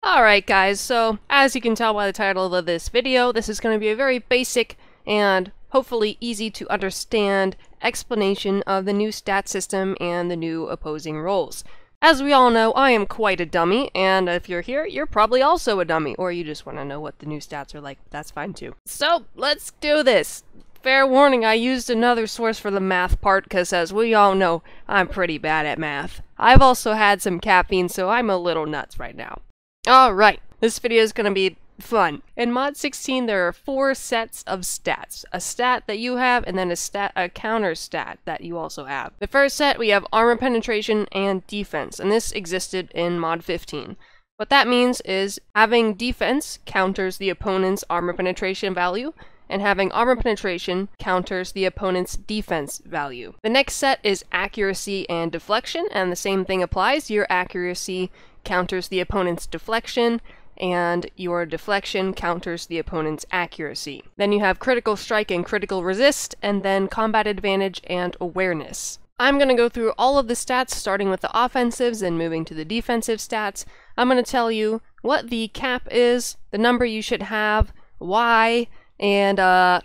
Alright guys, so as you can tell by the title of this video, this is going to be a very basic and hopefully easy to understand explanation of the new stat system and the new opposing roles. As we all know, I am quite a dummy, and if you're here, you're probably also a dummy, or you just want to know what the new stats are like, that's fine too. So, let's do this! Fair warning, I used another source for the math part, because as we all know, I'm pretty bad at math. I've also had some caffeine, so I'm a little nuts right now. Alright, this video is going to be fun. In Mod 16, there are 4 sets of stats. A stat that you have, and then a counter stat that you also have. The first set, we have armor penetration and defense, and this existed in Mod 15. What that means is having defense counters the opponent's armor penetration value, and having armor penetration counters the opponent's defense value. The next set is accuracy and deflection, and the same thing applies. Your accuracy counters the opponent's deflection, and your deflection counters the opponent's accuracy. Then you have critical strike and critical resist, and then combat advantage and awareness. I'm going to go through all of the stats, starting with the offensives and moving to the defensive stats. I'm going to tell you what the cap is, the number you should have, why, and I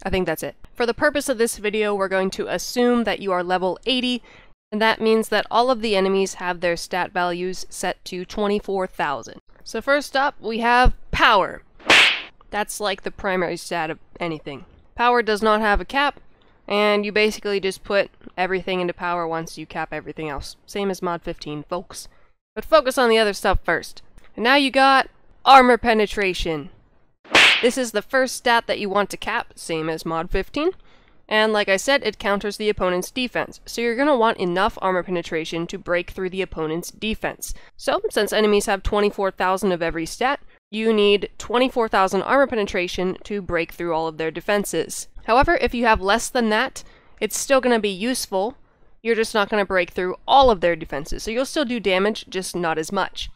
think that's it. For the purpose of this video, we're going to assume that you are level 80, and that means that all of the enemies have their stat values set to 24,000. So first up, we have power. That's like the primary stat of anything. Power does not have a cap, and you basically just put everything into power once you cap everything else. Same as Mod 15, folks. But focus on the other stuff first. And now you got armor penetration. This is the first stat that you want to cap, same as Mod 15. And like I said, it counters the opponent's defense. So you're going to want enough armor penetration to break through the opponent's defense. So, since enemies have 24,000 of every stat, you need 24,000 armor penetration to break through all of their defenses. However, if you have less than that, it's still going to be useful. You're just not going to break through all of their defenses. So you'll still do damage, just not as much.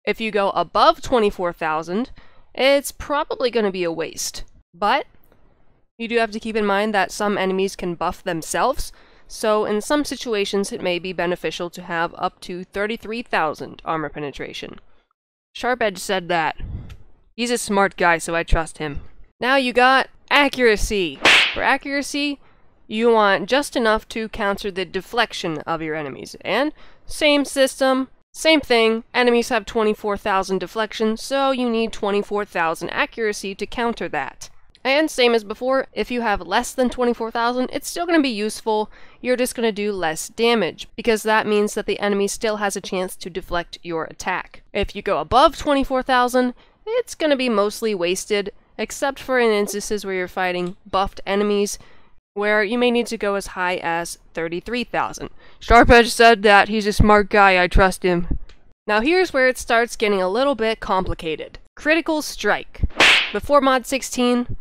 If you go above 24,000, it's probably going to be a waste. But you do have to keep in mind that some enemies can buff themselves, so in some situations it may be beneficial to have up to 33,000 armor penetration. Sharp Edge said that. He's a smart guy, so I trust him. Now you got accuracy. For accuracy, you want just enough to counter the deflection of your enemies. And same system, same thing. Enemies have 24,000 deflection, so you need 24,000 accuracy to counter that. And same as before, if you have less than 24,000, it's still going to be useful. You're just going to do less damage, because that means that the enemy still has a chance to deflect your attack. If you go above 24,000, it's going to be mostly wasted, except for in instances where you're fighting buffed enemies, where you may need to go as high as 33,000. Sharp Edge said that. He's a smart guy, I trust him. Now here's where it starts getting a little bit complicated. Critical strike. Before Mod 16,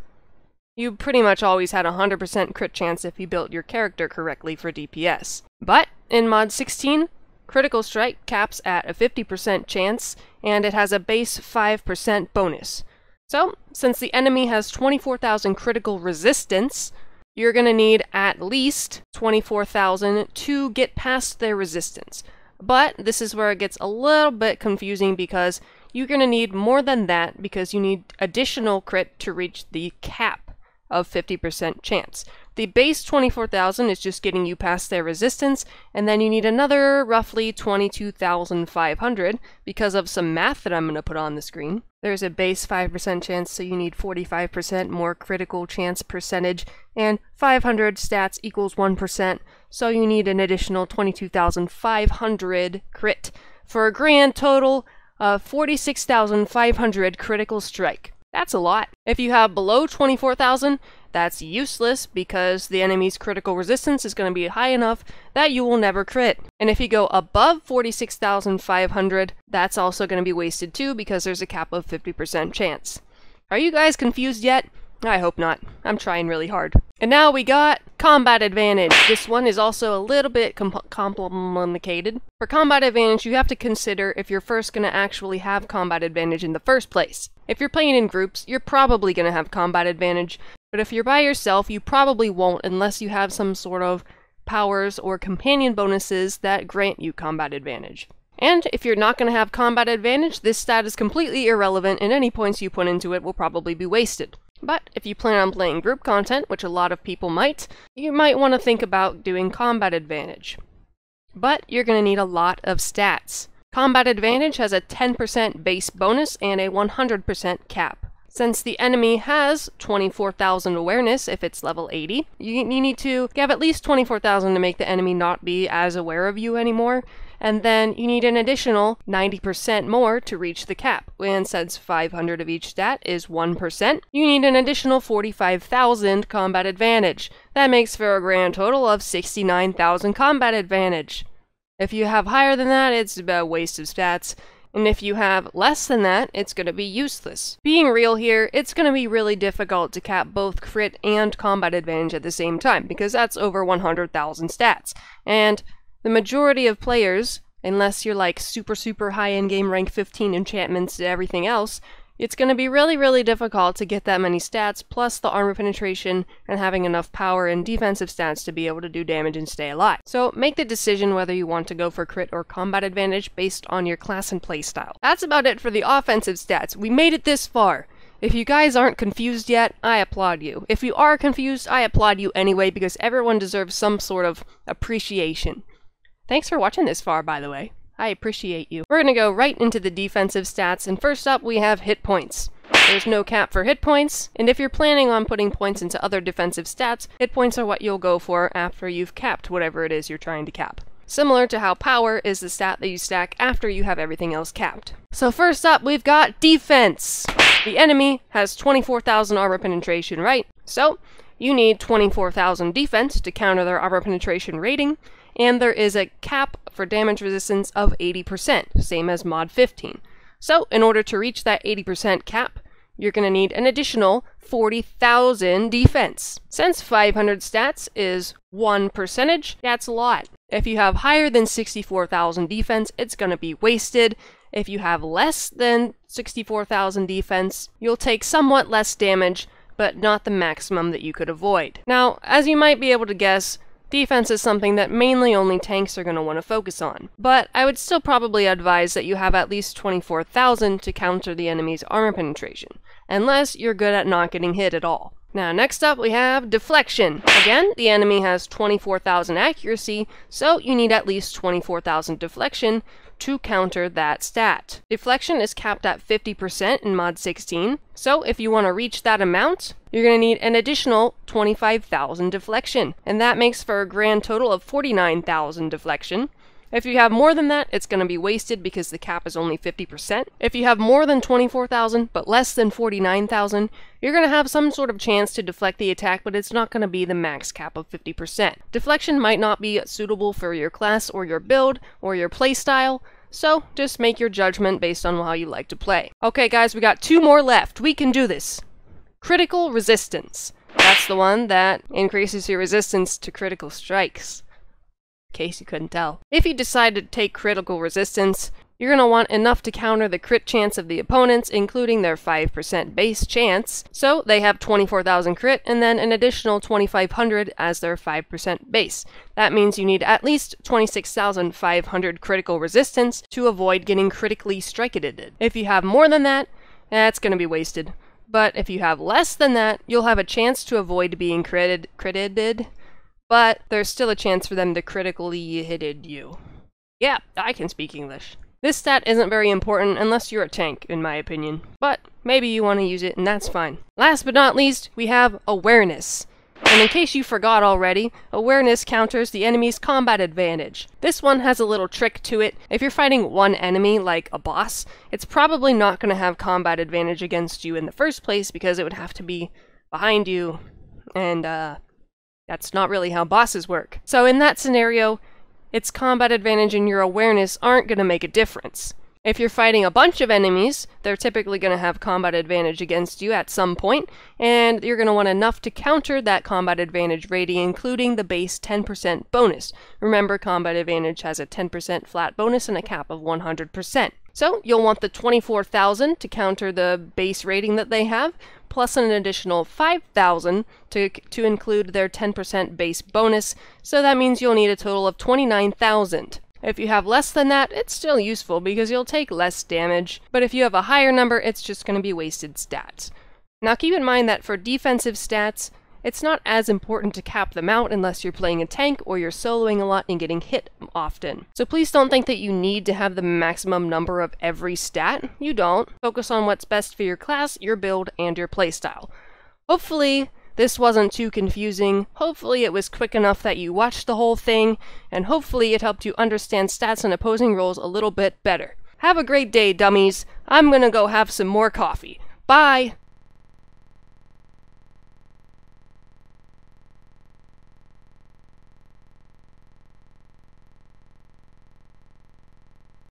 you pretty much always had a 100% crit chance if you built your character correctly for DPS. But in Mod 16, critical strike caps at a 50% chance, and it has a base 5% bonus. So, since the enemy has 24,000 critical resistance, you're going to need at least 24,000 to get past their resistance. But this is where it gets a little bit confusing, because you're going to need more than that, because you need additional crit to reach the cap of 50% chance. The base 24,000 is just getting you past their resistance, and then you need another roughly 22,500 because of some math that I'm going to put on the screen. There's a base 5% chance, so you need 45% more critical chance percentage, and 500 stats equals 1%, so you need an additional 22,500 crit for a grand total of 46,500 critical strike. That's a lot. If you have below 24,000, that's useless, because the enemy's critical resistance is going to be high enough that you will never crit. And if you go above 46,500, that's also going to be wasted too, because there's a cap of 50% chance. Are you guys confused yet? I hope not. I'm trying really hard. And now we got combat advantage. This one is also a little bit complicated. For combat advantage, you have to consider if you're first going to actually have combat advantage in the first place. If you're playing in groups, you're probably going to have combat advantage, but if you're by yourself, you probably won't unless you have some sort of powers or companion bonuses that grant you combat advantage. And if you're not going to have combat advantage, this stat is completely irrelevant and any points you put into it will probably be wasted. But if you plan on playing group content, which a lot of people might, you might want to think about doing combat advantage. But you're going to need a lot of stats. Combat advantage has a 10% base bonus and a 100% cap. Since the enemy has 24,000 awareness if it's level 80, you need to have at least 24,000 to make the enemy not be as aware of you anymore. And then you need an additional 90% more to reach the cap. And since 500 of each stat is 1%, you need an additional 45,000 combat advantage. That makes for a grand total of 69,000 combat advantage. If you have higher than that, it's about a waste of stats. And if you have less than that, it's going to be useless. Being real here, it's going to be really difficult to cap both crit and combat advantage at the same time, because that's over 100,000 stats. And the majority of players, unless you're like super high-end game rank 15 enchantments and everything else, it's going to be really difficult to get that many stats, plus the armor penetration and having enough power and defensive stats to be able to do damage and stay alive. So make the decision whether you want to go for crit or combat advantage based on your class and playstyle. That's about it for the offensive stats. We made it this far. If you guys aren't confused yet, I applaud you. If you are confused, I applaud you anyway, because everyone deserves some sort of appreciation. Thanks for watching this far, by the way. I appreciate you. We're gonna go right into the defensive stats, and first up we have hit points. There's no cap for hit points, and if you're planning on putting points into other defensive stats, hit points are what you'll go for after you've capped whatever it is you're trying to cap. Similar to how power is the stat that you stack after you have everything else capped. So first up, we've got defense. The enemy has 24,000 armor penetration, right? So you need 24,000 defense to counter their armor penetration rating, and there is a cap for damage resistance of 80%, same as mod 15. So in order to reach that 80% cap, you're going to need an additional 40,000 defense. Since 500 stats is 1%, that's a lot. If you have higher than 64,000 defense, it's going to be wasted. If you have less than 64,000 defense, you'll take somewhat less damage, but not the maximum that you could avoid. Now, as you might be able to guess, defense is something that mainly only tanks are going to want to focus on. But I would still probably advise that you have at least 24,000 to counter the enemy's armor penetration, unless you're good at not getting hit at all. Now next up we have deflection. Again, the enemy has 24,000 accuracy, so you need at least 24,000 deflection to counter that stat. Deflection is capped at 50% in mod 16, so if you want to reach that amount, you're going to need an additional 25,000 deflection, and that makes for a grand total of 49,000 deflection. If you have more than that, it's going to be wasted because the cap is only 50%. If you have more than 24,000 but less than 49,000, you're going to have some sort of chance to deflect the attack, but it's not going to be the max cap of 50%. Deflection might not be suitable for your class or your build or your playstyle, so just make your judgment based on how you like to play. Okay guys, we got 2 more left. We can do this. Critical resistance. That's the one that increases your resistance to critical strikes. In case you couldn't tell. If you decide to take critical resistance, you're going to want enough to counter the crit chance of the opponents, including their 5% base chance. So they have 24,000 crit, and then an additional 2,500 as their 5% base. That means you need at least 26,500 critical resistance to avoid getting critically striketed. If you have more than that, that's going to be wasted. But if you have less than that, you'll have a chance to avoid being critted, but there's still a chance for them to critically hit you. Yeah, I can speak English. This stat isn't very important unless you're a tank, in my opinion. But maybe you want to use it, and that's fine. Last but not least, we have awareness. And in case you forgot already, awareness counters the enemy's combat advantage. This one has a little trick to it. If you're fighting one enemy, like a boss, it's probably not going to have combat advantage against you in the first place because it would have to be behind you, and that's not really how bosses work. So in that scenario, its combat advantage and your awareness aren't going to make a difference. If you're fighting a bunch of enemies, they're typically going to have combat advantage against you at some point, and you're going to want enough to counter that combat advantage rating, including the base 10% bonus. Remember, combat advantage has a 10% flat bonus and a cap of 100%. So you'll want the 24,000 to counter the base rating that they have, plus an additional 5,000 to include their 10% base bonus, so that means you'll need a total of 29,000. If you have less than that, it's still useful because you'll take less damage, but if you have a higher number, it's just going to be wasted stats. Now keep in mind that for defensive stats, it's not as important to cap them out unless you're playing a tank or you're soloing a lot and getting hit often. So please don't think that you need to have the maximum number of every stat. You don't. Focus on what's best for your class, your build, and your playstyle. Hopefully, this wasn't too confusing. Hopefully it was quick enough that you watched the whole thing, and hopefully it helped you understand stats and opposing roles a little bit better. Have a great day, dummies. I'm gonna go have some more coffee. Bye!